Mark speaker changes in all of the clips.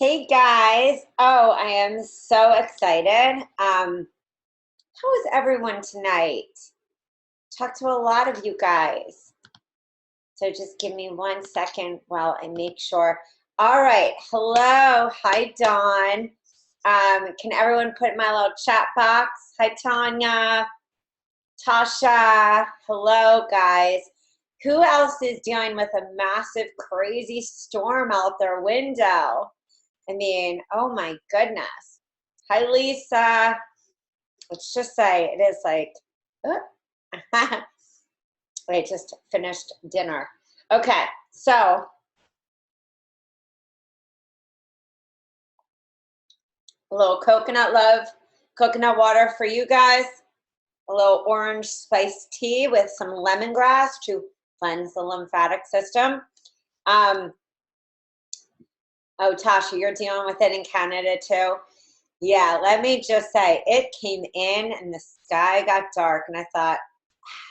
Speaker 1: Hey guys. Oh, I am so excited. How is everyone tonight? Talked to a lot of you guys. So just give me 1 second while I make sure. All right. Hello. Hi, Dawn. Can everyone put in my little chat box? Hi, Tanya. Tasha. Hello, guys. Who else is dealing with a massive, crazy storm out their window? I mean, oh my goodness. Hi, Lisa. Let's just say it is like, I just finished dinner. Okay, so a little coconut love, coconut water for you guys, a little orange spiced tea with some lemongrass to cleanse the lymphatic system. Oh, Tasha, you're dealing with it in Canada too. Yeah, let me just say, it came in and the sky got dark, and I thought,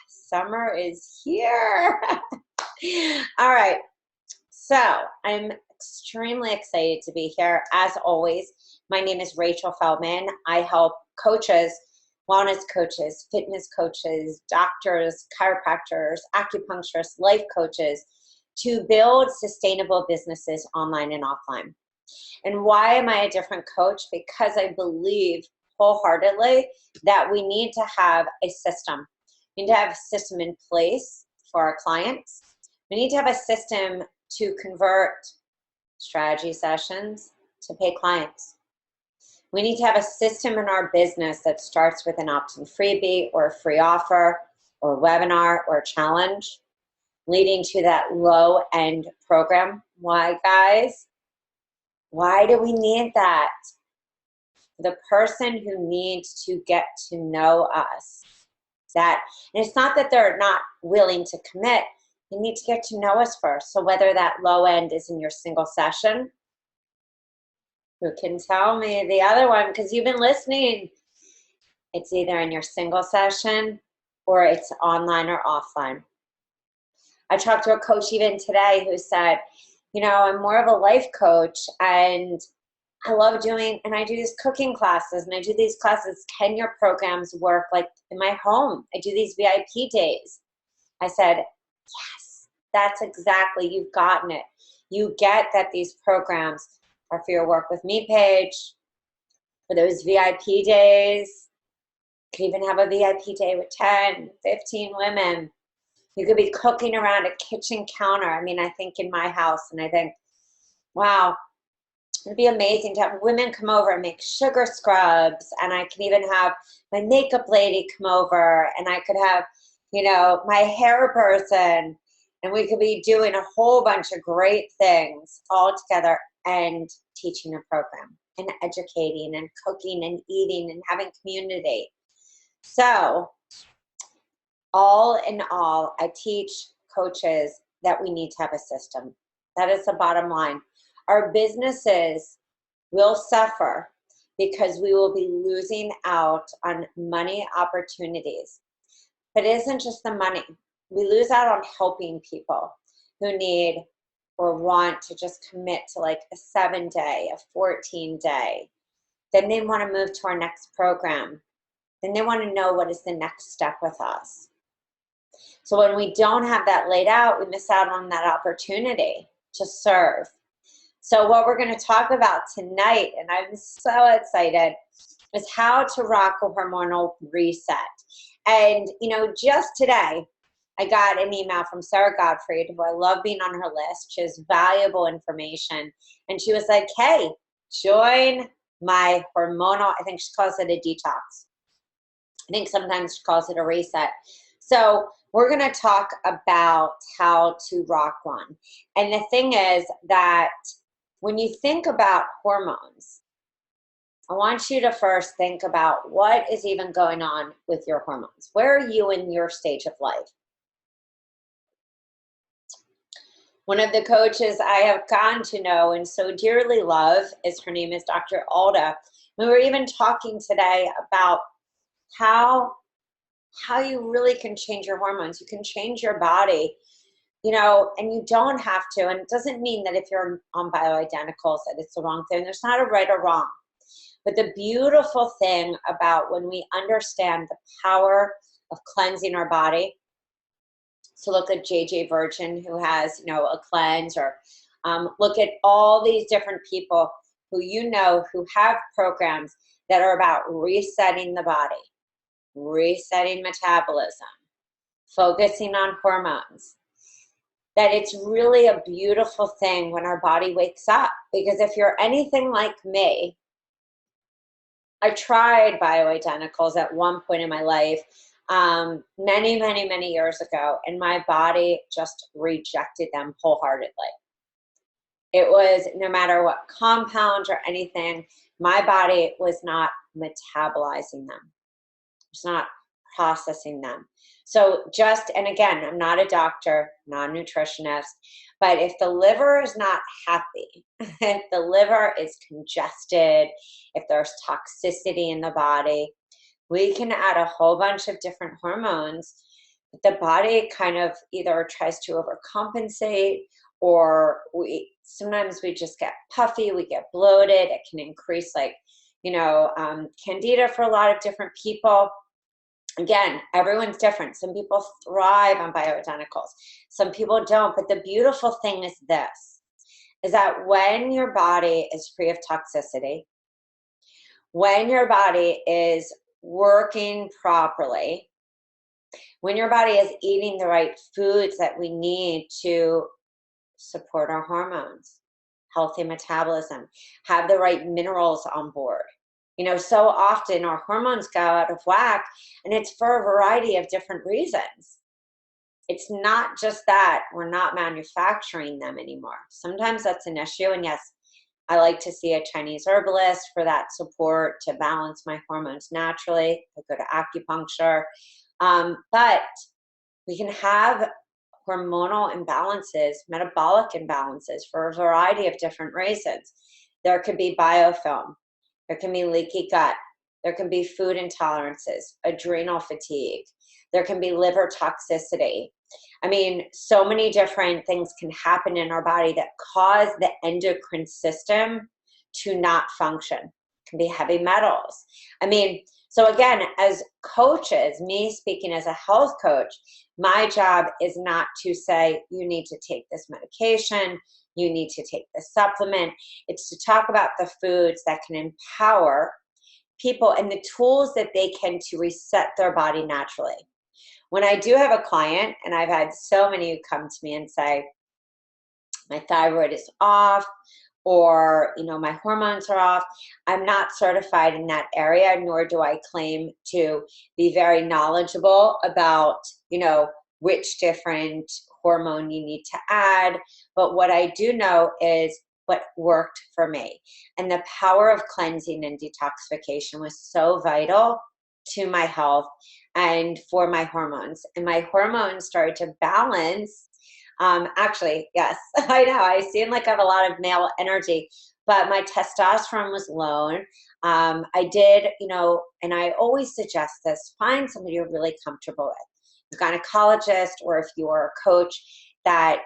Speaker 1: summer is here. All right. So I'm extremely excited to be here. As always, my name is Rachel Feldman. I help coaches, wellness coaches, fitness coaches, doctors, chiropractors, acupuncturists, life coaches to build sustainable businesses online and offline. And why am I a different coach? Because I believe wholeheartedly that we need to have a system. We need to have a system in place for our clients. We need to have a system to convert strategy sessions to pay clients. We need to have a system in our business that starts with an opt-in freebie or a free offer or a webinar or a challenge, leading to that low-end program. Why, guys? Why do we need that? The person who needs to get to know us. And it's not that they're not willing to commit. They need to get to know us first. So whether that low end is in your single session, who can tell me the other one? Because you've been listening. It's either in your single session or it's online or offline. I talked to a coach even today who said, I'm more of a life coach, and I love doing, and I do these cooking classes, and I do these classes, Kenya programs work like in my home. I do these VIP days. I said, yes, that's exactly, you've gotten it. You get that these programs are for your Work With Me page, for those VIP days. You could even have a VIP day with 10, 15 women. You could be cooking around a kitchen counter. I mean, I think in my house, and I think, wow, it'd be amazing to have women come over and make sugar scrubs, and I can even have my makeup lady come over, and I could have, my hair person, and we could be doing a whole bunch of great things all together and teaching a program and educating and cooking and eating and having community. So all in all, I teach coaches that we need to have a system. That is the bottom line. Our businesses will suffer because we will be losing out on money opportunities. But it isn't just the money. We lose out on helping people who need or want to just commit to like a 7-day, a 14-day. Then they want to move to our next program. Then they want to know what is the next step with us. So when we don't have that laid out, we miss out on that opportunity to serve. So what we're going to talk about tonight, and I'm so excited, is how to rock a hormonal reset. And, just today, I got an email from Sarah Gottfried, who I love being on her list. She has valuable information. And she was like, hey, join my hormonal, I think she calls it a detox. I think sometimes she calls it a reset. So we're going to talk about how to rock one. And the thing is that when you think about hormones, I want you to first think about what is even going on with your hormones. Where are you in your stage of life? One of the coaches I have gotten to know and so dearly love her name is Dr. Alda. We were even talking today about how you really can change your hormones. You can change your body and you don't have to, and it doesn't mean that if you're on bioidenticals that it's the wrong thing. There's not a right or wrong. But the beautiful thing about when we understand the power of cleansing our body, so look at JJ Virgin, who has, a cleanse, or look at all these different people who who have programs that are about resetting the body, resetting metabolism, focusing on hormones. That it's really a beautiful thing when our body wakes up. Because if you're anything like me, I tried bioidenticals at one point in my life, many, many, many years ago, and my body just rejected them wholeheartedly. It was, no matter what compound or anything, my body was not metabolizing them. It's not processing them. So and again, I'm not a doctor, not a nutritionist, but if the liver is not happy, if the liver is congested, if there's toxicity in the body, we can add a whole bunch of different hormones. But the body kind of either tries to overcompensate, or sometimes we just get puffy, we get bloated. It can increase candida for a lot of different people. Again, everyone's different. Some people thrive on bioidenticals. Some people don't. But the beautiful thing is this, is that when your body is free of toxicity, when your body is working properly, when your body is eating the right foods that we need to support our hormones, healthy metabolism, have the right minerals on board. So often our hormones go out of whack, and it's for a variety of different reasons. It's not just that we're not manufacturing them anymore. Sometimes that's an issue, and yes, I like to see a Chinese herbalist for that support to balance my hormones naturally. I go to acupuncture. But we can have hormonal imbalances, metabolic imbalances for a variety of different reasons. There could be biofilm. There can be leaky gut. There can be food intolerances, adrenal fatigue. There can be liver toxicity. I mean, so many different things can happen in our body that cause the endocrine system to not function. It can be heavy metals. So again, as coaches, me speaking as a health coach, my job is not to say, you need to take this medication, you need to take this supplement. It's to talk about the foods that can empower people and the tools that they can to reset their body naturally. When I do have a client, and I've had so many who come to me and say, my thyroid is off, or my hormones are off, I'm not certified in that area, nor do I claim to be very knowledgeable about which different hormone you need to add. But what I do know is what worked for me, and the power of cleansing and detoxification was so vital to my health and for my hormones. And my hormones started to balance. Actually, yes, I know. I seem like I have a lot of male energy, but my testosterone was low. I did, and I always suggest this, find somebody you're really comfortable with, a gynecologist, or if you're a coach that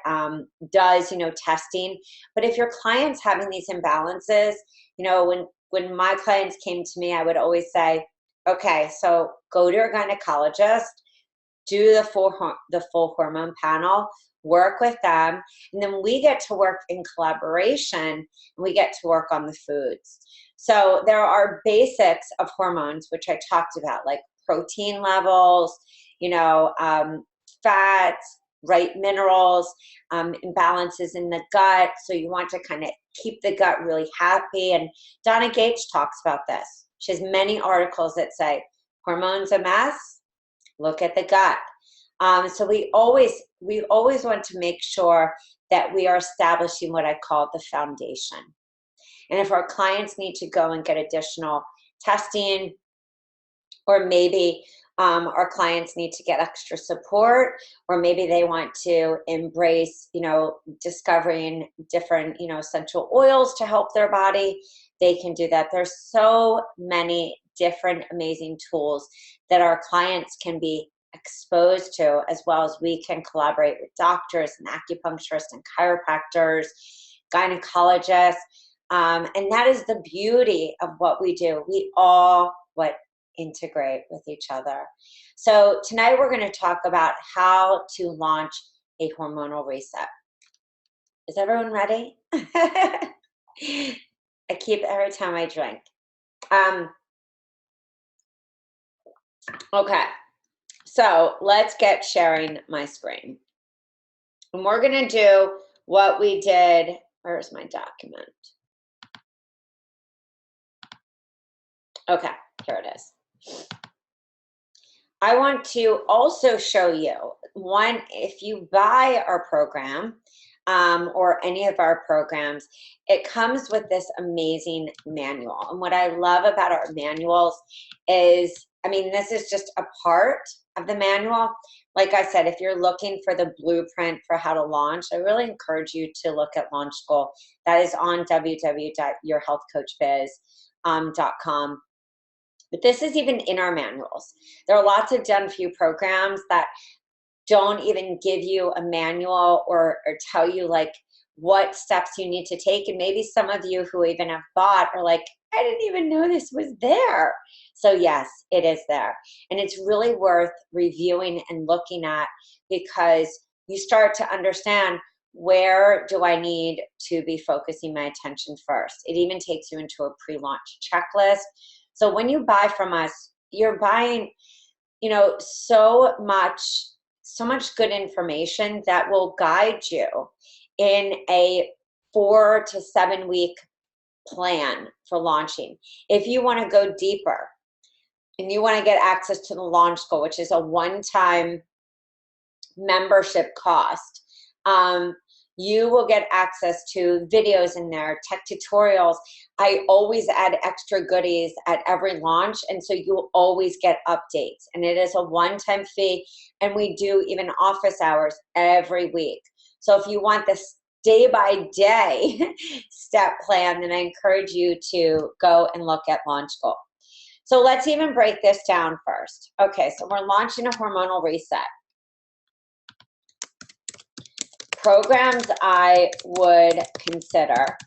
Speaker 1: does, testing. But if your client's having these imbalances, when my clients came to me, I would always say, okay, so go to your gynecologist, do the full hormone panel, work with them, and then we get to work in collaboration, and we get to work on the foods. So there are basics of hormones, which I talked about, like protein levels, fats, right minerals, imbalances in the gut. So you want to kind of keep the gut really happy. And Donna Gates talks about this. She has many articles that say, hormones a mess, look at the gut. So we always want to make sure that we are establishing what I call the foundation. And if our clients need to go and get additional testing, or maybe our clients need to get extra support, or maybe they want to embrace, discovering different, essential oils to help their body, they can do that. There's so many different amazing tools that our clients can be exposed to, as well as we can collaborate with doctors and acupuncturists and chiropractors, gynecologists. And that is the beauty of what we do. We all integrate with each other. So tonight we're going to talk about how to launch a hormonal reset. Is everyone ready? I keep every time I drink. Okay, so let's get sharing my screen. And we're going to do what we did. Where's my document? Okay, here it is. I want to also show you one, if you buy our program or any of our programs, it comes with this amazing manual. And what I love about our manuals is, I mean, this is just a part of the manual. Like I said, if you're looking for the blueprint for how to launch, I really encourage you to look at Launch School. That is on www.yourhealthcoachbiz.com. But this is even in our manuals. There are lots of done for you programs that don't even give you a manual or tell you like what steps you need to take. And maybe some of you who even have bought are like, I didn't even know this was there. So yes, it is there. And it's really worth reviewing and looking at, because you start to understand, where do I need to be focusing my attention first? It even takes you into a pre-launch checklist. So when you buy from us, you're buying, so much good information that will guide you in a 4 to 7 week plan for launching. If you want to go deeper and you want to get access to the Launch School, which is a one-time membership cost, you will get access to videos in there, tech tutorials. I always add extra goodies at every launch, and so you'll always get updates. And it is a one-time fee, and we do even office hours every week. So if you want this day-by-day step plan, then I encourage you to go and look at Launch School. So let's even break this down first. Okay, so we're launching a hormonal reset. Programs I would consider.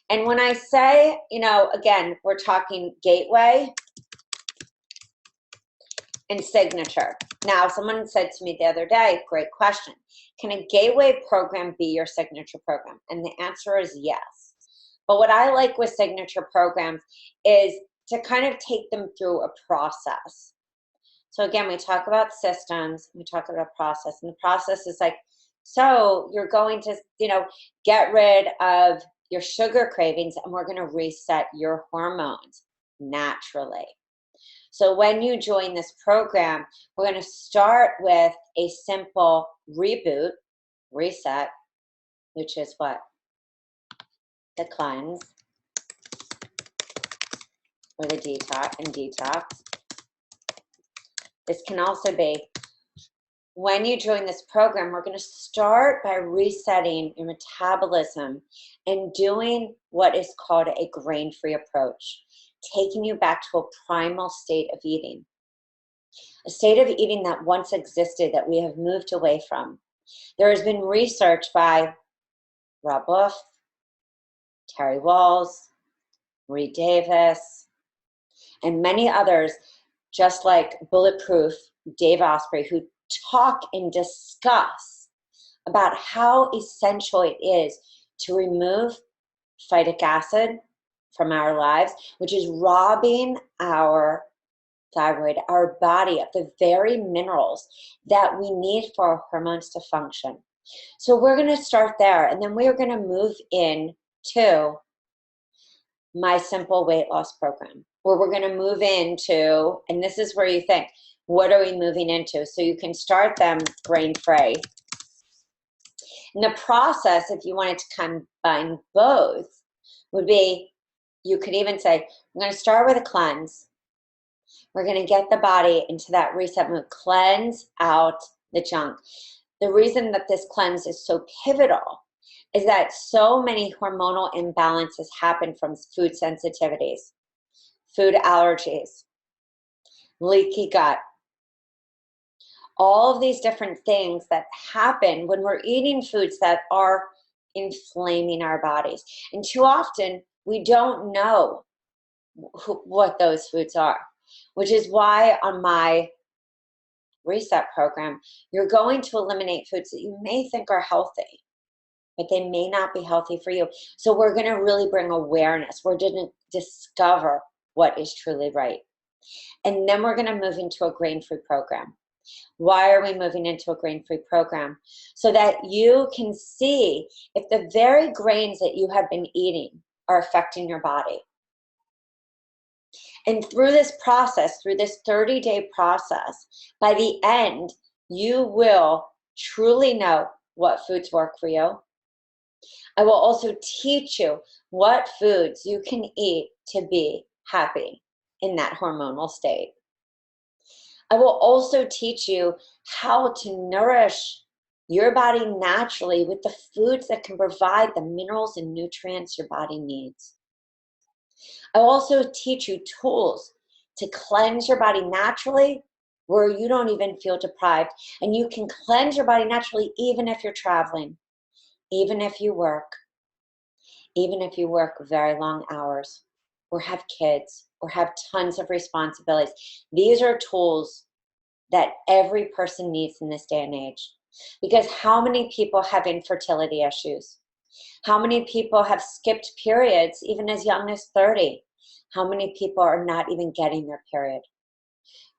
Speaker 1: And when I say, again, we're talking gateway and signature. Now, someone said to me the other day, great question, can a gateway program be your signature program? And the answer is yes. But what I like with signature programs is to kind of take them through a process. So again, we talk about systems, we talk about process, and the process is like, so you're going to, get rid of your sugar cravings, and we're going to reset your hormones naturally. So when you join this program, we're going to start with a simple reboot, reset, which is what? The cleanse or the detox. This can also be, when you join this program, we're going to start by resetting your metabolism and doing what is called a grain-free approach, taking you back to a primal state of eating, a state of eating that once existed that we have moved away from. There has been research by Rob Wolf, Terry Walls, Marie Davis, and many others, just like Bulletproof, Dave Osprey, who talk and discuss about how essential it is to remove phytic acid from our lives, which is robbing our thyroid, our body, of the very minerals that we need for our hormones to function. So we're going to start there, and then we're going to move into my simple weight loss program, where we're going to move into, and this is where you think, what are we moving into? So you can start them grain-free. And the process, if you wanted to combine both, would be, you could even say, I'm going to start with a cleanse. We're going to get the body into that reset mode, cleanse out the junk. The reason that this cleanse is so pivotal is that so many hormonal imbalances happen from food sensitivities, food allergies, leaky gut, all of these different things that happen when we're eating foods that are inflaming our bodies. And too often, we don't know what those foods are, which is why on my reset program, you're going to eliminate foods that you may think are healthy, but they may not be healthy for you. So we're going to really bring awareness. We're going to discover what is truly right. And then we're going to move into a grain-free program. Why are we moving into a grain-free program? So that you can see if the very grains that you have been eating are affecting your body. And through this process, through this 30-day process, by the end, you will truly know what foods work for you. I will also teach you what foods you can eat to be happy in that hormonal state. I will also teach you how to nourish your body naturally with the foods that can provide the minerals and nutrients your body needs. I will also teach you tools to cleanse your body naturally where you don't even feel deprived. And you can cleanse your body naturally even if you're traveling, even if you work very long hours, or have kids, or have tons of responsibilities. These are tools that every person needs in this day and age. Because how many people have infertility issues? How many people have skipped periods even as young as 30? How many people are not even getting their period?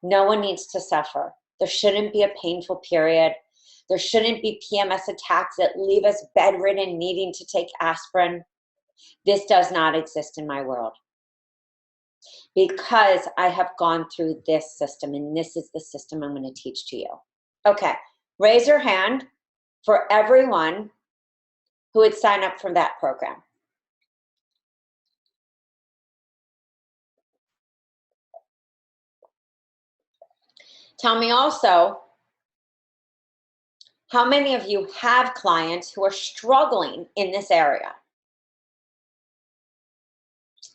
Speaker 1: No one needs to suffer. There shouldn't be a painful period. There shouldn't be PMS attacks that leave us bedridden needing to take aspirin. This does not exist in my world because I have gone through this system, and this is the system I'm going to teach to you. Okay, raise your hand for everyone who would sign up for that program. Tell me also, how many of you have clients who are struggling in this area?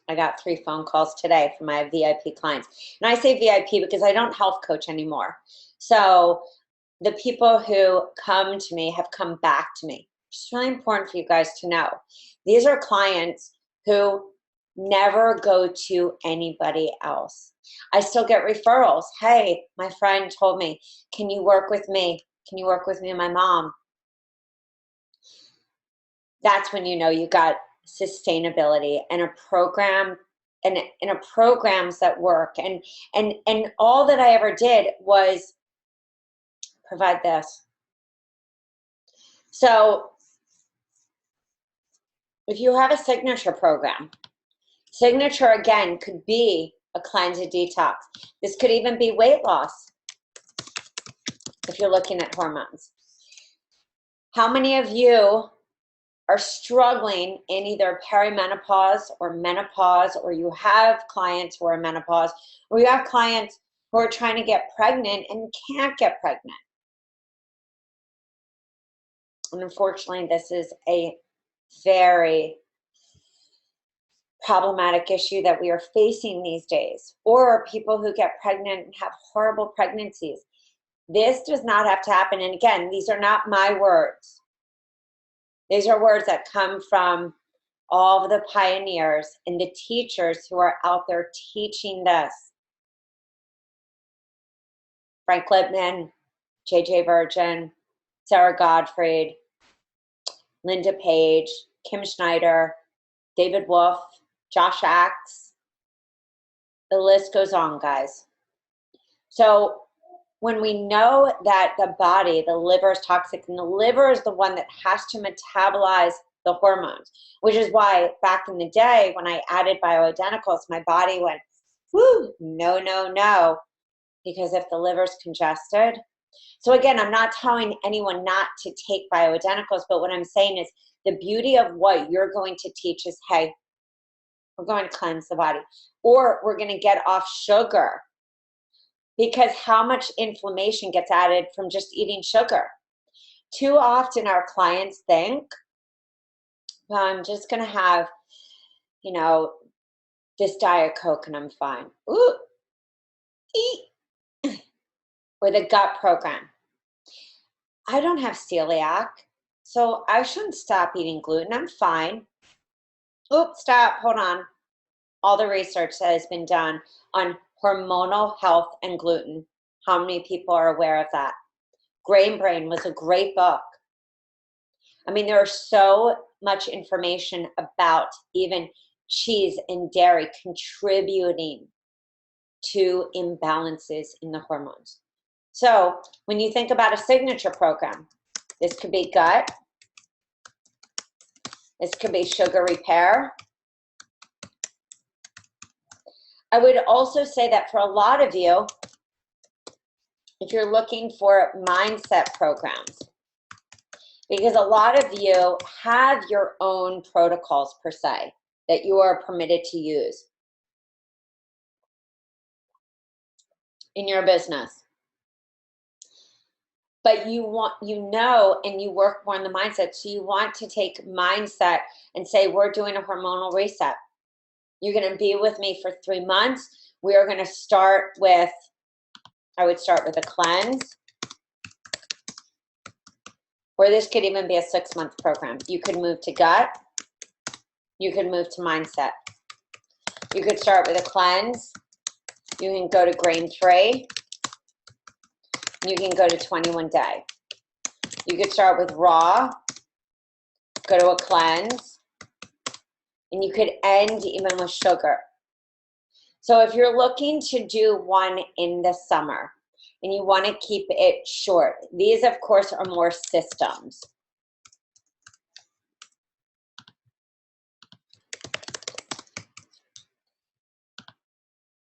Speaker 1: I got 3 phone calls today from my VIP clients. And I say VIP because I don't health coach anymore. So the people who come to me have come back to me. It's really important for you guys to know. These are clients who never go to anybody else. I still get referrals. Hey, my friend told me, can you work with me? Can you work with me and my mom? That's when you know you got sustainability and a program and a programs that work. And all that I ever did was provide this. So if you have a signature program, signature again could be a cleanse and detox. This could even be weight loss if you're looking at hormones. How many of you are struggling in either perimenopause or menopause, or you have clients who are menopause, or you have clients who are trying to get pregnant and can't get pregnant? And unfortunately, this is a very problematic issue that we are facing these days. Or people who get pregnant and have horrible pregnancies. This does not have to happen. And again, these are not my words. These are words that come from all of the pioneers and the teachers who are out there teaching this. Frank Lippman, J.J. Virgin, Sarah Gottfried, Linda Page, Kim Schneider, David Wolf, Josh Axe. The list goes on, guys. So when we know that the body, the liver is toxic, and the liver is the one that has to metabolize the hormones, which is why back in the day when I added bioidenticals, my body went, whoo, no, no, no, because if the liver's congested. So again, I'm not telling anyone not to take bioidenticals, but what I'm saying is the beauty of what you're going to teach is, hey, we're going to cleanse the body, or we're going to get off sugar. Because how much inflammation gets added from just eating sugar? Too often our clients think, well, I'm just going to have, this Diet Coke and I'm fine. Ooh, eat. Or the gut program. I don't have celiac, so I shouldn't stop eating gluten. I'm fine. Oops, stop, hold on. All the research that has been done on hormonal health and gluten. How many people are aware of that? Grain Brain was a great book. I mean, there is so much information about even cheese and dairy contributing to imbalances in the hormones. So when you think about a signature program, this could be gut, this could be sugar repair. I would also say that for a lot of you, if you're looking for mindset programs, because a lot of you have your own protocols per se that you are permitted to use in your business. But you want, and you work more on the mindset. So you want to take mindset and say, we're doing a hormonal reset. You're going to be with me for 3 months. We are going to start with, I would start with a cleanse. Or this could even be a 6-month program. You could move to gut. You could move to mindset. You could start with a cleanse. You can go to grain free. You can go to 21 day. You could start with raw, go to a cleanse, and you could end even with sugar. So if you're looking to do one in the summer and you want to keep it short, these of course are more systems.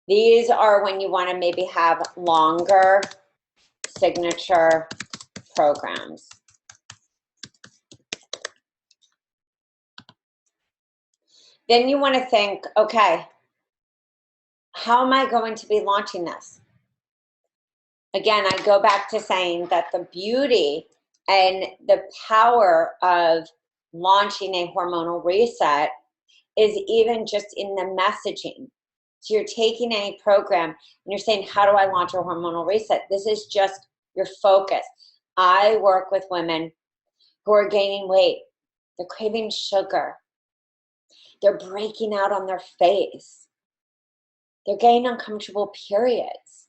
Speaker 1: These are when you want to maybe have longer signature programs. Then you want to think, okay, how am I going to be launching this? Again, I go back to saying that the beauty and the power of launching a hormonal reset is even just in the messaging. So you're taking a program and you're saying, how do I launch a hormonal reset? This is just your focus. I work with women who are gaining weight. They're craving sugar. They're breaking out on their face. They're getting uncomfortable periods,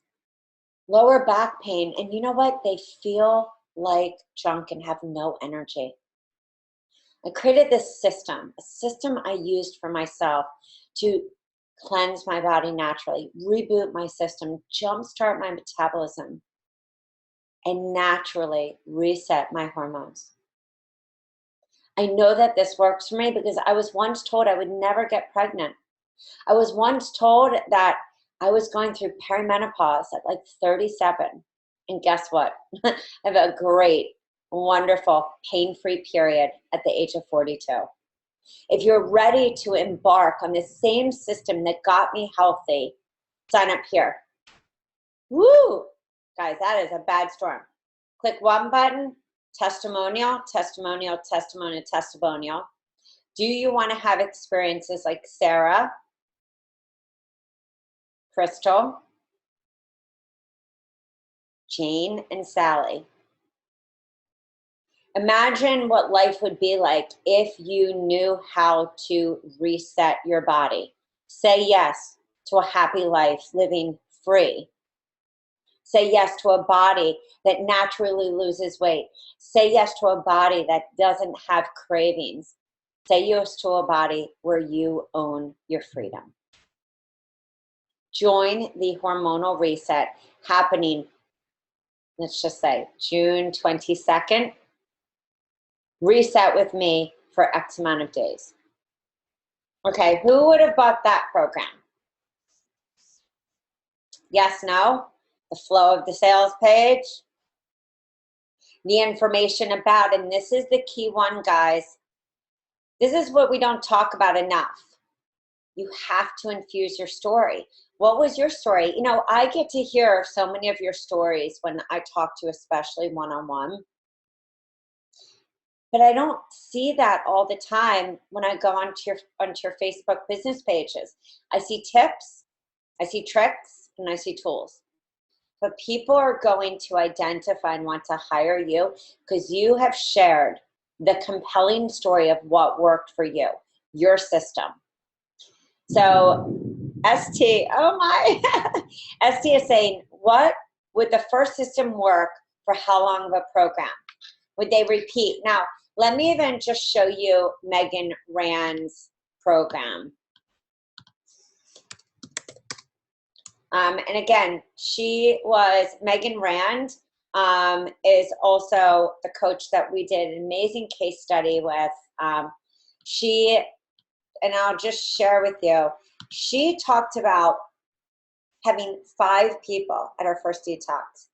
Speaker 1: lower back pain. And you know what? They feel like junk and have no energy. I created this system, a system I used for myself to cleanse my body naturally, reboot my system, jumpstart my metabolism, and naturally reset my hormones. I know that this works for me because I was once told I would never get pregnant. I was once told that I was going through perimenopause at like 37. And guess what? I have a great, wonderful, pain-free period at the age of 42. If you're ready to embark on the same system that got me healthy, sign up here. Woo! Guys, that is a bad storm. Click one button, testimonial, testimonial, testimonial, testimonial. Do you want to have experiences like Sarah, Crystal, Jane, and Sally? Imagine what life would be like if you knew how to reset your body. Say yes to a happy life, living free. Say yes to a body that naturally loses weight. Say yes to a body that doesn't have cravings. Say yes to a body where you own your freedom. Join the hormonal reset happening, let's just say, June 22nd. Reset with me for X amount of days. Okay, who would have bought that program? Yes, no? The flow of the sales page, the information about, and this is the key one, guys. This is what we don't talk about enough. You have to infuse your story. What was your story? You know, I get to hear so many of your stories when I talk to you, especially one-on-one. But I don't see that all the time when I go onto your Facebook business pages. I see tips, I see tricks, and I see tools. but people are going to identify and want to hire you because you have shared the compelling story of what worked for you, your system. So ST, oh my, ST is saying, what would the first system work for how long of a program? Would they repeat? Now, let me even just show you Megan Rand's program. And again, Megan Rand is also the coach that we did an amazing case study with. And I'll just share with you, she talked about having 5 people at her first detox.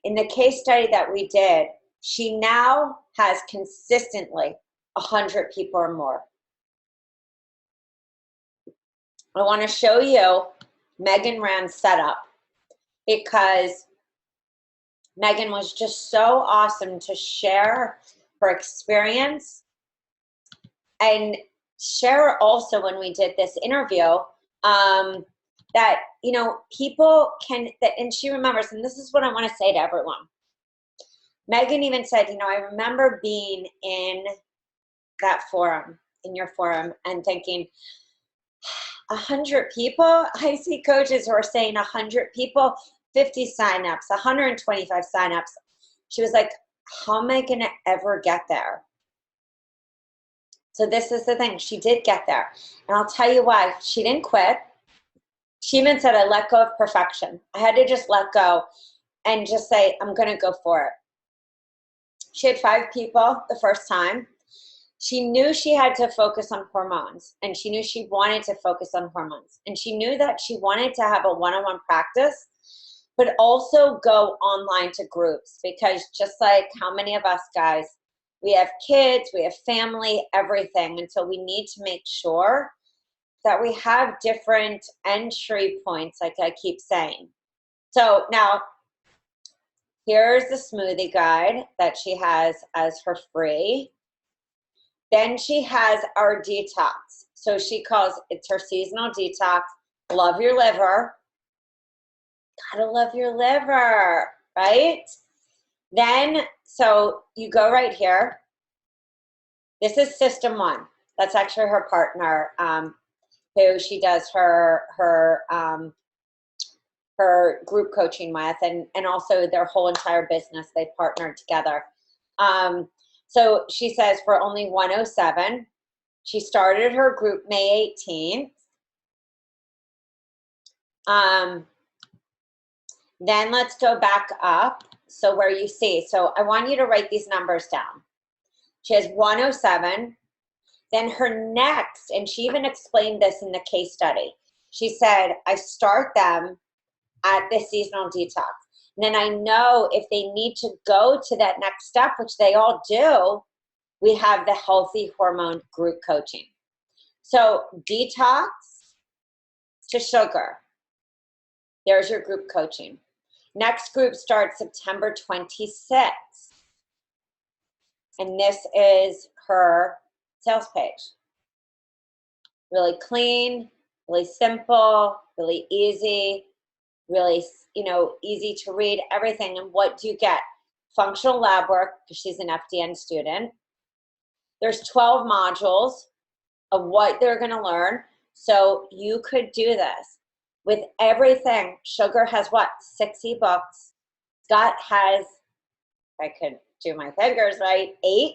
Speaker 1: In the case study that we did, she now has consistently 100 people or more. I want to show you Megan Rand's setup because Megan was just so awesome to share her experience and share also when we did this interview that, you know, people can, and she remembers, and this is what I want to say to everyone. Megan even said, you know, I remember being in that forum, in your forum, and thinking, 100 people? I see coaches who are saying 100 people, 50 signups, 125 signups. She was like, how am I going to ever get there? So this is the thing. She did get there. And I'll tell you why. She didn't quit. She even said, I let go of perfection. I had to just let go and just say, I'm going to go for it. She had 5 people the first time. She knew she had to focus on hormones, and she knew she wanted to focus on hormones. And she knew that she wanted to have a one-on-one practice, but also go online to groups, because just like how many of us guys, we have kids, we have family, everything. And so we need to make sure that we have different entry points, like I keep saying. So now, here's the smoothie guide that she has as her free. Then she has our detox. So she calls it's her seasonal detox. Love your liver. Gotta love your liver, right? Then, so you go right here. This is system 1. That's actually her partner, who she does her group coaching with, and also their whole entire business. They partnered together. So she says for only $107, she started her group May 18th. Then let's go back up. So where you see, so I want you to write these numbers down. She has 107. Then her next, and she even explained this in the case study. She said, I start them at the seasonal detox. And then I know if they need to go to that next step, which they all do, we have the healthy hormone group coaching. So detox to sugar. There's your group coaching. Next group starts September 26th. And this is her sales page. Really clean, really simple, really easy, really, you know, easy to read, everything. And what do you get? Functional lab work, because she's an FDN student. There's 12 modules of what they're going to learn. So you could do this with everything. Sugar has what? 6 ebooks. Scott has, if I could do my fingers right, 8.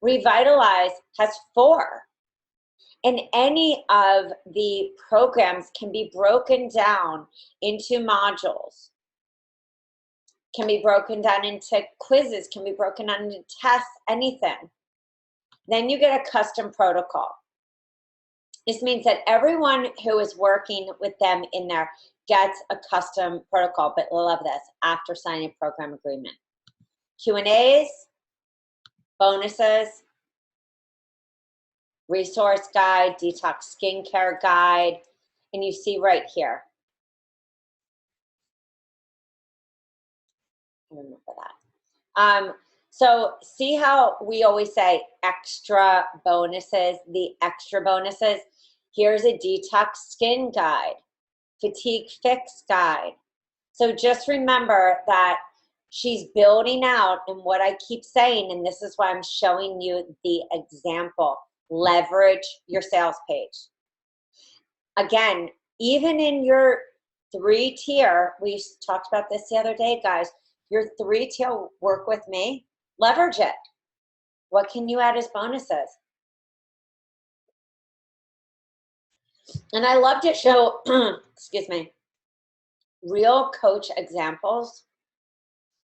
Speaker 1: Revitalize has 4. And any of the programs can be broken down into modules, can be broken down into quizzes, can be broken down into tests, anything. Then you get a custom protocol. This means that everyone who is working with them in there gets a custom protocol, but love this, after signing a program agreement. Q&As, bonuses, resource guide, detox skincare guide, and you see right here. I remember that. So see how we always say extra bonuses, the extra bonuses. Here's a detox skin guide, fatigue fix guide, So just remember that she's building out, and what I keep saying, and this is why I'm showing you the example, leverage your sales page. Again, even in your 3-tier, we talked about this the other day, guys, your 3-tier work with me, leverage it. What can you add as bonuses? And I love to show, excuse me, real coach examples,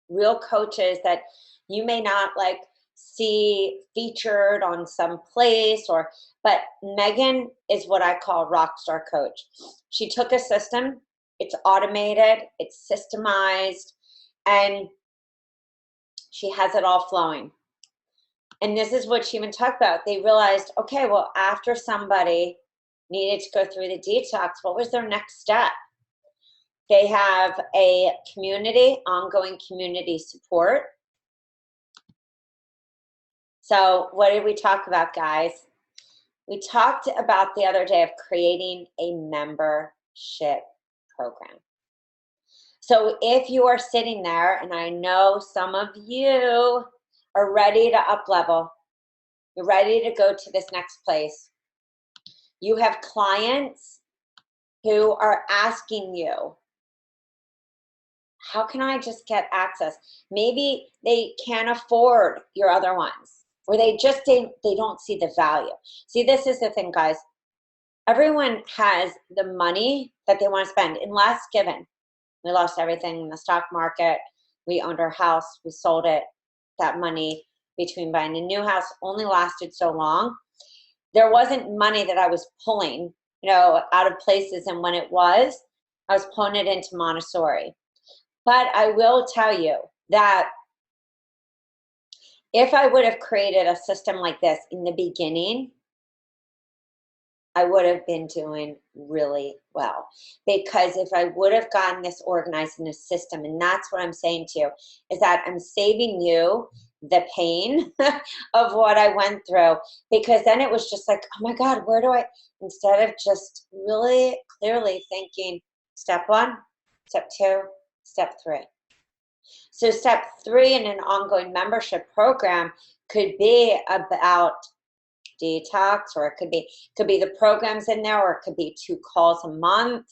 Speaker 1: real coaches that you may not like see featured on some place, or, but Megan is what I call a rock star coach. She took a system, it's automated, it's systemized, and she has it all flowing. And this is what she even talked about. They realized, okay, well, after somebody needed to go through the detox, what was their next step? They have a community, ongoing community support. So what did we talk about, guys? We talked about the other day of creating a membership program. So if you are sitting there, and I know some of you are ready to up level, you're ready to go to this next place. You have clients who are asking you, how can I just get access? Maybe they can't afford your other ones, or they just they don't see the value. See, this is the thing, guys. Everyone has the money that they want to spend, unless given. We lost everything in the stock market. We owned our house. We sold it. That money between buying a new house only lasted so long. There wasn't money that I was pulling, out of places. And when it was, I was pulling it into Montessori. But I will tell you that if I would have created a system like this in the beginning, I would have been doing really well. Because if I would have gotten this organized in a system, and that's what I'm saying to you, is that I'm saving you the pain of what I went through. Because then it was just like, oh my God, where do I, instead of just really clearly thinking, step 1, step 2, step 3. So step 3 in an ongoing membership program could be about detox, or it could be the programs in there, or it could be 2 calls a month.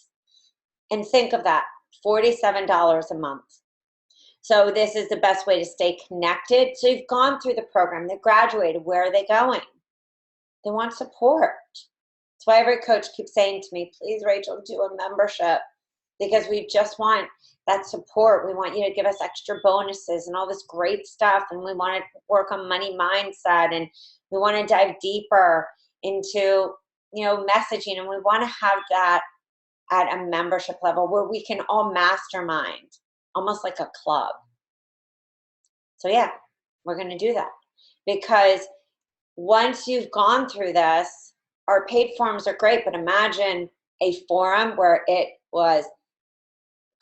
Speaker 1: And think of that, $47 a month. So this is the best way to stay connected. So you've gone through the program, they graduated, where are they going? They want support. That's why every coach keeps saying to me, please, Rachel, do a membership, because we just want that support. We want you to give us extra bonuses and all this great stuff. And we want to work on money mindset, and we want to dive deeper into, messaging. And we want to have that at a membership level where we can all mastermind, almost like a club. So yeah, we're going to do that, because once you've gone through this, our paid forums are great, but imagine a forum where it was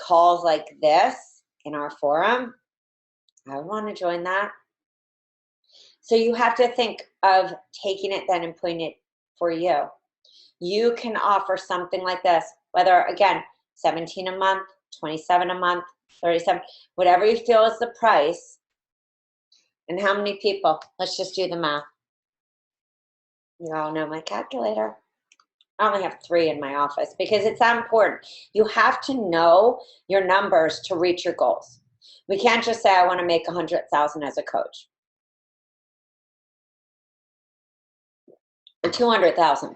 Speaker 1: calls like this in our forum. I would want to join that. So you have to think of taking it then and putting it for you. You can offer something like this, whether, again, 17 a month, 27 a month, 37, whatever you feel is the price. And how many people? Let's just do the math. You all know my calculator. I only have 3 in my office, because it's that important. You have to know your numbers to reach your goals. We can't just say, I want to make 100,000 as a coach, or 200,000.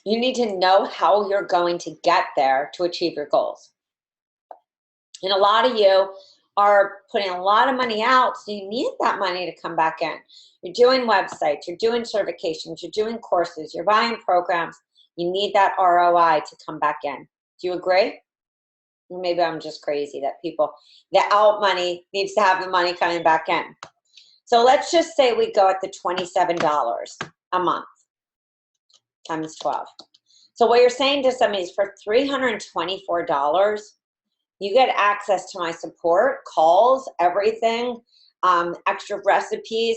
Speaker 1: You need to know how you're going to get there to achieve your goals. And a lot of you are putting a lot of money out, so you need that money to come back in. You're doing websites, you're doing certifications, you're doing courses, you're buying programs. You need that ROI to come back in. Do you agree? Maybe I'm just crazy that the out money needs to have the money coming back in. So let's just say we go at the $27 a month times 12. So what you're saying to somebody is, for $324, you get access to my support, calls, everything, extra recipes,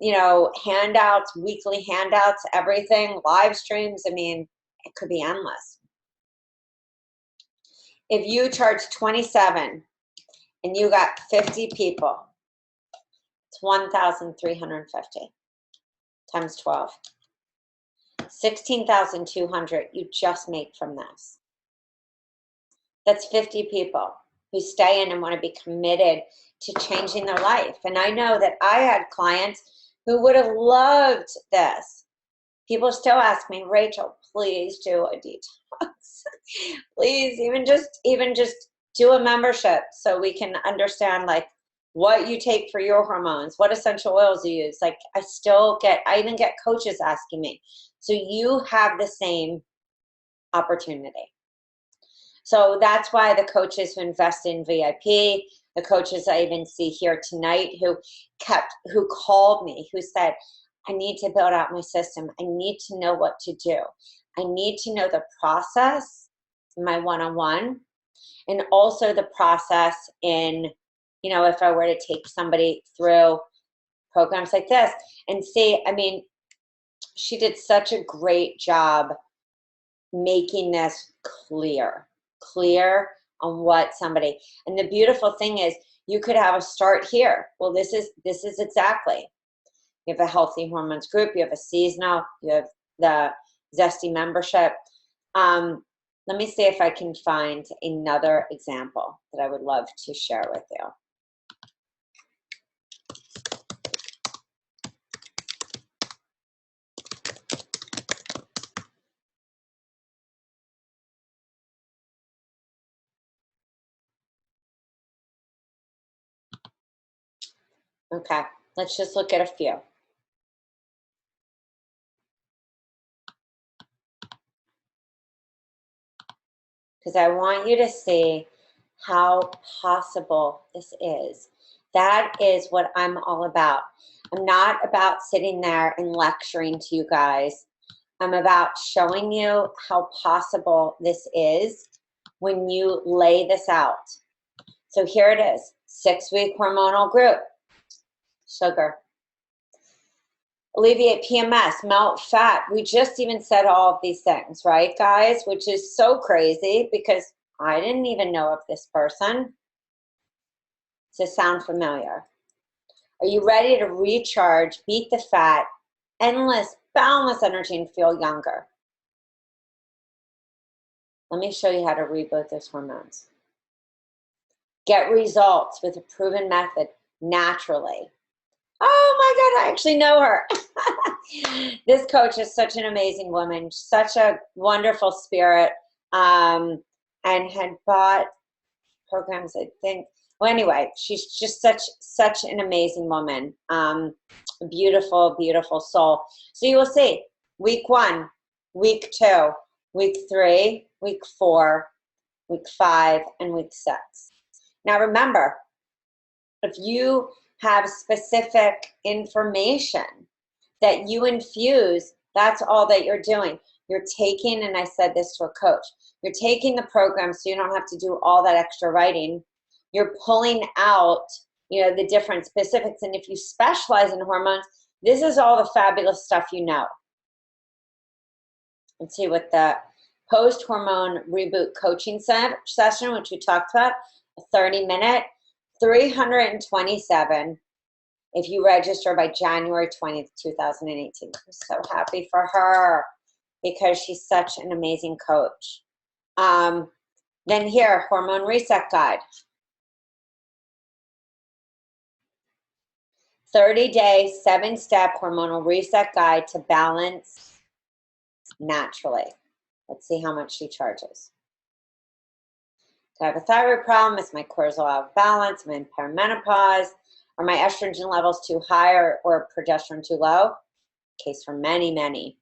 Speaker 1: handouts, weekly handouts, everything, live streams. I mean, it could be endless. If you charge 27 and you got 50 people, it's 1,350 times 12. 16,200 you just make from this. That's 50 people who stay in and want to be committed to changing their life. And I know that I had clients who would have loved this. People still ask me, Rachel, please do a detox. Please, even just do a membership so we can understand like what you take for your hormones, what essential oils you use. Like I even get coaches asking me. So you have the same opportunity. So that's why the coaches who invest in VIP, the coaches I even see here tonight who called me, who said, I need to build out my system. I need to know what to do. I need to know the process in my one-on-one and also the process in, if I were to take somebody through programs like this and see, I mean, she did such a great job making this clear on what somebody, and the beautiful thing is you could have a start here. Well, this is exactly. You have a healthy hormones group, you have a seasonal, you have the Zesty membership. Let me see if I can find another example that I would love to share with you. Okay, let's just look at a few. Because I want you to see how possible this is. That is what I'm all about. I'm not about sitting there and lecturing to you guys. I'm about showing you how possible this is when you lay this out. So here it is, 6-week hormonal group. Sugar. Alleviate PMS, melt fat. We just even said all of these things, right, guys? Which is so crazy because I didn't even know of this person. Does this sound familiar? Are you ready to recharge, beat the fat, endless, boundless energy, and feel younger? Let me show you how to reboot those hormones. Get results with a proven method naturally. Oh my God, I actually know her. This coach is such an amazing woman, such a wonderful spirit, and had bought programs, I think. Well, anyway, she's just such an amazing woman. Beautiful, beautiful soul. So you will see week 1, week 2, week 3, week 4, week 5, and week 6. Now remember, if you have specific information that you infuse, that's all that you're doing. You're taking, and I said this to a coach, you're taking the program so you don't have to do all that extra writing. You're pulling out, the different specifics. And if you specialize in hormones, this is all the fabulous stuff you know. Let's see what the post-hormone reboot coaching session, which we talked about, a 30-minute, 327 if you register by January 20th, 2018. I'm so happy for her because she's such an amazing coach. Then here, hormone reset guide. 30-day, 7-step hormonal reset guide to balance naturally. Let's see how much she charges. I have a thyroid problem. Is my cortisol out of balance? Am I in perimenopause? Are my estrogen levels too high or progesterone too low? Case for many, many.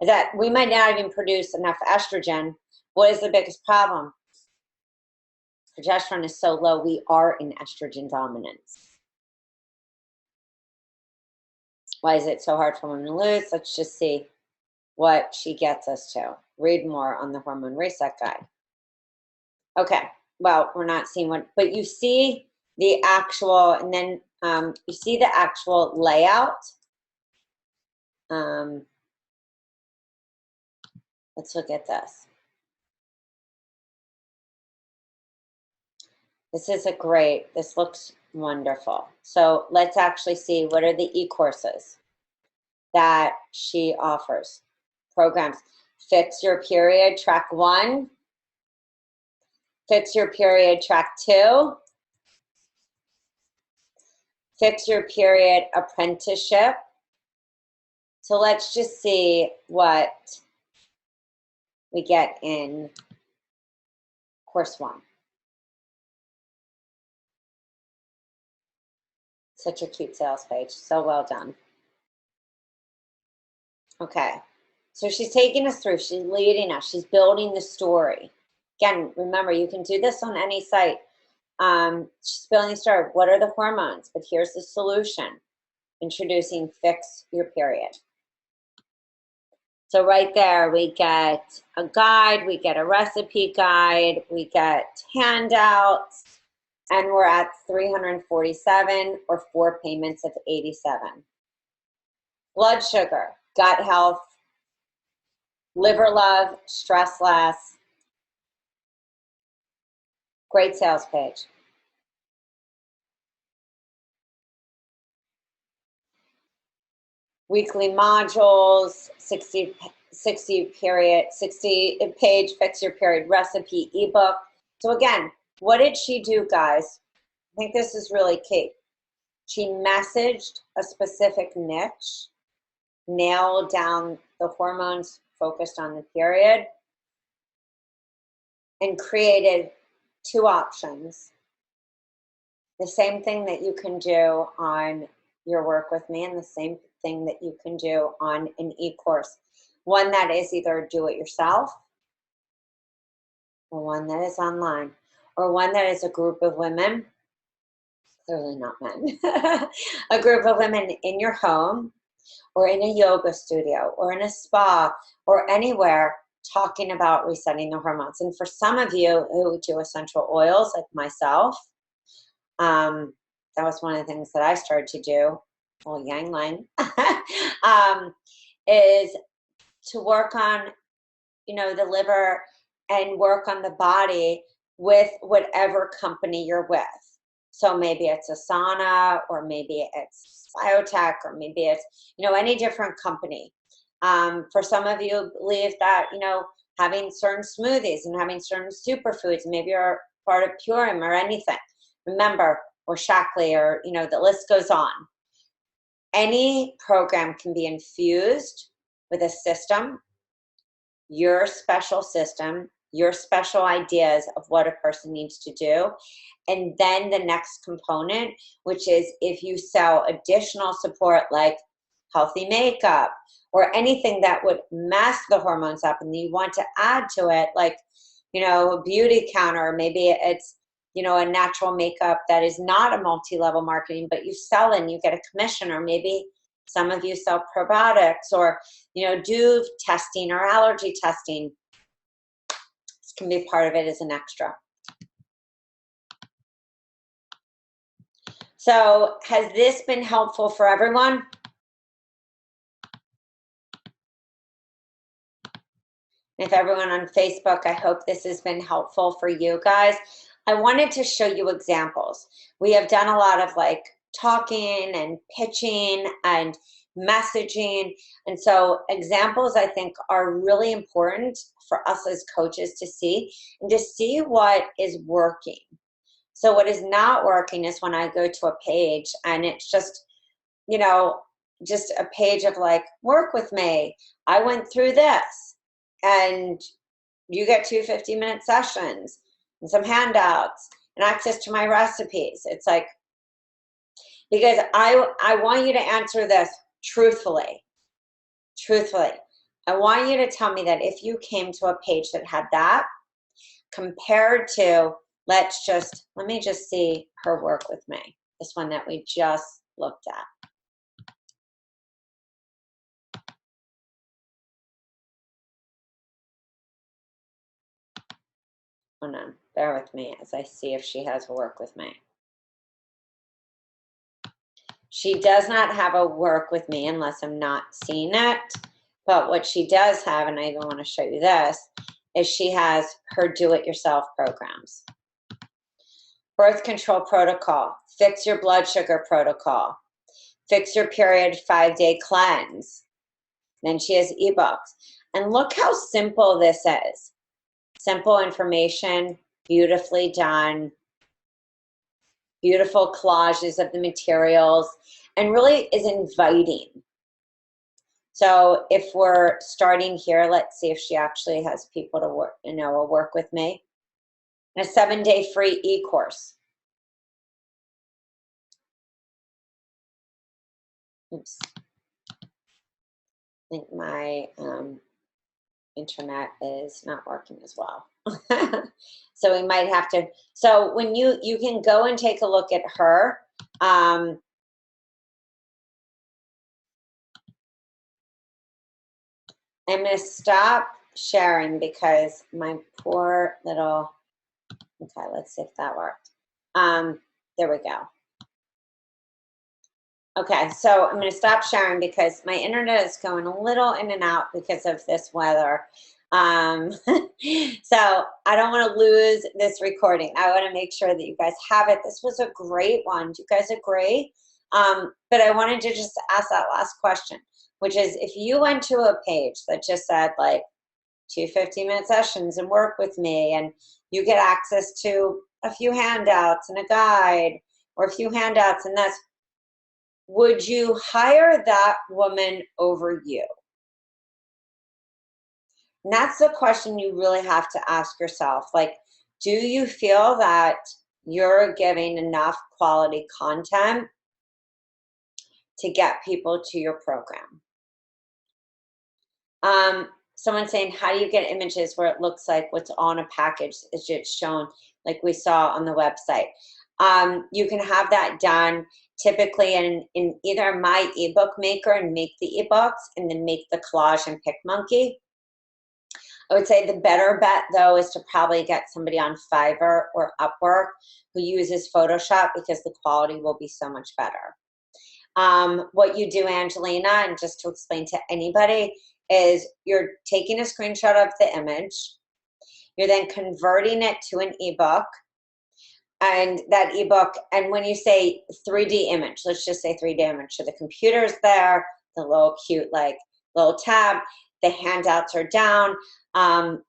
Speaker 1: Is that we might not even produce enough estrogen. What is the biggest problem? Progesterone is so low, we are in estrogen dominance. Why is it so hard for women to lose? Let's just see what she gets us to. Read more on the hormone reset guide. Okay, well, we're not seeing what, but you see the actual, and then you see the actual layout. Let's look at this. This is this looks wonderful. So let's actually see what are the e-courses that she offers. Programs. Fix Your Period, track 1. Fix Your Period, track 2. Fix Your Period apprenticeship. So let's just see what we get in course 1. Such a cute sales page. So well done. Okay. So she's taking us through. She's leading us. She's building the story. Again, remember, you can do this on any site. She's building the story. What are the hormones? But here's the solution. Introducing Fix Your Period. So right there, we get a guide, we get a recipe guide, we get handouts, and we're at 347 or 4 payments of 87. Blood sugar, gut health, liver love, stress less. Great sales page. Weekly modules, 60 page Fix Your Period recipe ebook. So again, what did she do, guys? I think this is really key. She messaged a specific niche, nailed down the hormones focused on the period, and created 2 options. The same thing that you can do on your work with me, and the same thing that you can do on an e-course. One that is either do it yourself, or one that is online, or one that is a group of women, clearly not men, a group of women in your home, or in a yoga studio, or in a spa, or anywhere talking about resetting the hormones. And for some of you who do essential oils, like myself, that was one of the things that I started to do, well, Yang Lang, is to work on, the liver and work on the body with whatever company you're with. So maybe it's Asana, or maybe it's Biotech, or maybe it's, any different company. For some of you believe that, having certain smoothies and having certain superfoods, maybe you're part of Purim or anything. Remember, or Shaklee, or, the list goes on. Any program can be infused with a system, your special system, your special ideas of what a person needs to do. And then the next component, which is if you sell additional support like healthy makeup or anything that would mask the hormones up and you want to add to it, like, a beauty counter, maybe it's, a natural makeup that is not a multi-level marketing, but you sell and you get a commission, or maybe some of you sell probiotics, or, do testing or allergy testing. This can be part of it as an extra. So has this been helpful for everyone? If everyone on Facebook, I hope this has been helpful for you guys. I wanted to show you examples. We have done a lot of talking and pitching and messaging. And so examples, I think, are really important for us as coaches to see, and to see what is working. So what is not working is when I go to a page and it's just, just a page of work with me. I went through this, and you get 2 50-minute sessions and some handouts and access to my recipes. It's because I want you to answer this truthfully. I want you to tell me that if you came to a page that had that, compared to, let me just see her work with me, this one that we just looked at. Hold on, bear with me as I see if she has a work with me. She does not have a work with me unless I'm not seeing it. But what she does have, and I even want to show you this, is she has her do-it-yourself programs. birth control protocol, fix your blood sugar protocol, fix your period 5-day cleanse. Then she has ebooks. And look how simple this is. Simple information, beautifully done, beautiful collages of the materials, and really is inviting. So if we're starting here, let's see if she actually has people to work, will work with me. And a 7-day free e-course. Oops. I think my internet is not working as well. So we might have to, so when you can go and take a look at her. I'm going to stop sharing because my poor little, okay, let's see if that worked. There we go. Okay, so I'm going to stop sharing because my internet is going a little in and out because of this weather. So I don't want to lose this recording. I want to make sure that you guys have it. This was a great one. Do you guys agree? But I wanted to just ask that last question, which is if you went to a page that just said like 2 15-minute sessions and work with me, and you get access to a few handouts and a guide or a few handouts, and that's, would you hire that woman over you? And that's the question you really have to ask yourself. Like, do you feel that you're giving enough quality content to get people to your program? Someone saying, how do you get images where it looks like what's on a package is just shown like we saw on the website? You can have that done typically in either my ebook maker and make the ebooks and then make the collage in PicMonkey. I would say the better bet though is to probably get somebody on Fiverr or Upwork who uses Photoshop because the quality will be so much better. What you do, Angelina, and just to explain to anybody, is you're taking a screenshot of the image, you're then converting it to an ebook, and that ebook, and when you say 3D image, let's just say 3D image, so the computer's there, the little cute like little tab, the handouts are down,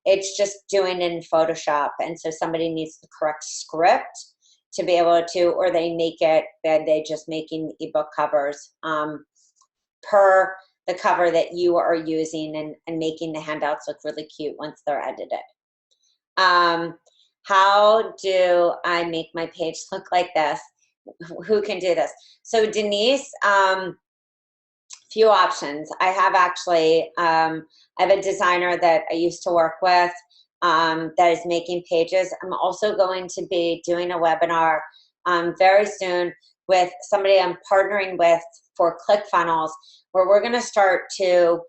Speaker 1: it's just doing it in Photoshop, and so somebody needs the correct script to be able to, or they make it, they just making ebook covers per the cover that you are using, and making the handouts look really cute once they're edited. How do I make my page look like this? Who can do this? So Denise, few options. I have actually, I have a designer that I used to work with that is making pages. I'm also going to be doing a webinar very soon with somebody I'm partnering with for ClickFunnels, where we're going to start to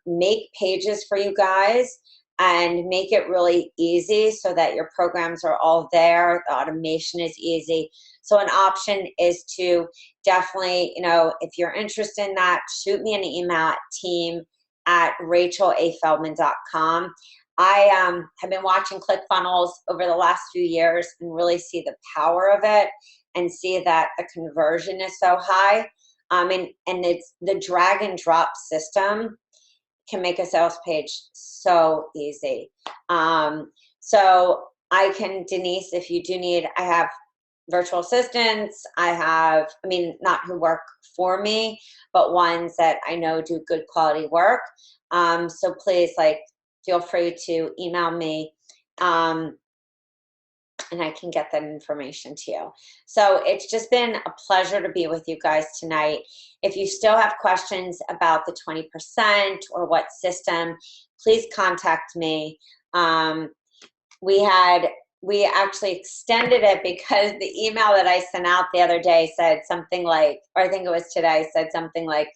Speaker 1: make pages for you guys and make it really easy so that your programs are all there. The automation is easy. So an option is to definitely, if you're interested in that, shoot me an email at team@rachelafeldman.com. I have been watching ClickFunnels over the last few years and really see the power of it and see that the conversion is so high. And it's the drag and drop system can make a sales page so easy. So I can, Denise, if you do need, I have virtual assistants. I have, not who work for me, but ones that I know do good quality work. So please, feel free to email me, and I can get that information to you. So it's just been a pleasure to be with you guys tonight. If you still have questions about the 20% or what system, please contact me. We actually extended it because the email that I sent out the other day said something like, or I think it was today, said something like,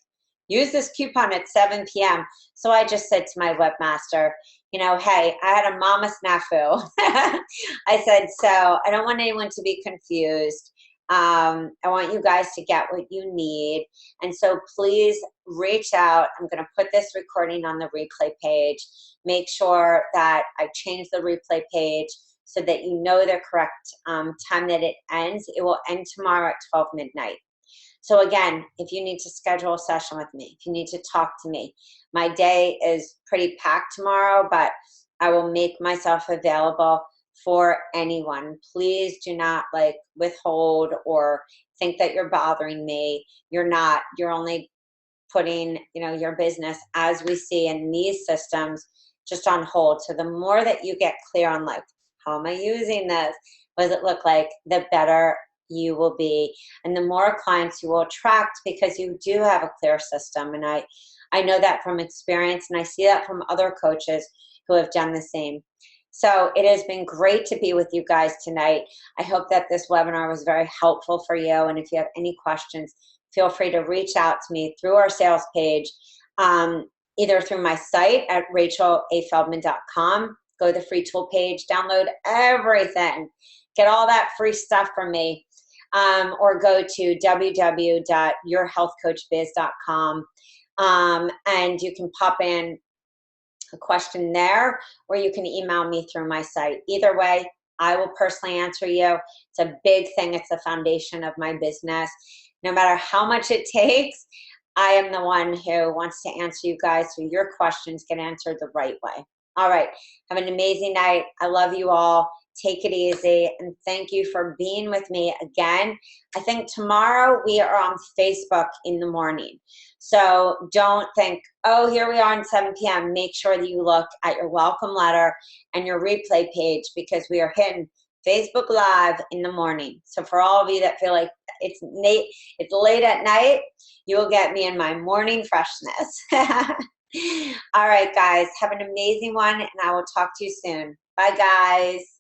Speaker 1: use this coupon at 7 p.m. So I just said to my webmaster, hey, I had a mama snafu. I said, so I don't want anyone to be confused. I want you guys to get what you need. And so please reach out. I'm going to put this recording on the replay page. Make sure that I change the replay page so that you know the correct time that it ends. It will end tomorrow at 12 midnight. So again, if you need to schedule a session with me, if you need to talk to me, my day is pretty packed tomorrow, but I will make myself available for anyone. Please do not withhold or think that you're bothering me. You're not. You're only putting, your business, as we see in these systems, just on hold. So the more that you get clear on how am I using this? What does it look like? The better you will be. And the more clients you will attract, because you do have a clear system. And I know that from experience, and I see that from other coaches who have done the same. So it has been great to be with you guys tonight. I hope that this webinar was very helpful for you. And if you have any questions, feel free to reach out to me through our sales page, either through my site at rachelafeldman.com. Go to the free tool page, download everything, get all that free stuff from me, or go to www.yourhealthcoachbiz.com, and you can pop in a question there, or you can email me through my site. Either way, I will personally answer you. It's a big thing. It's the foundation of my business. No matter how much it takes, I am the one who wants to answer you guys so your questions get answered the right way. All right. Have an amazing night. I love you all. Take it easy. And thank you for being with me again. I think tomorrow we are on Facebook in the morning. So don't think, oh, here we are at 7 p.m. Make sure that you look at your welcome letter and your replay page, because we are hitting Facebook Live in the morning. So for all of you that feel like it's late at night, you will get me in my morning freshness. All right, guys, have an amazing one, and I will talk to you soon. Bye, guys.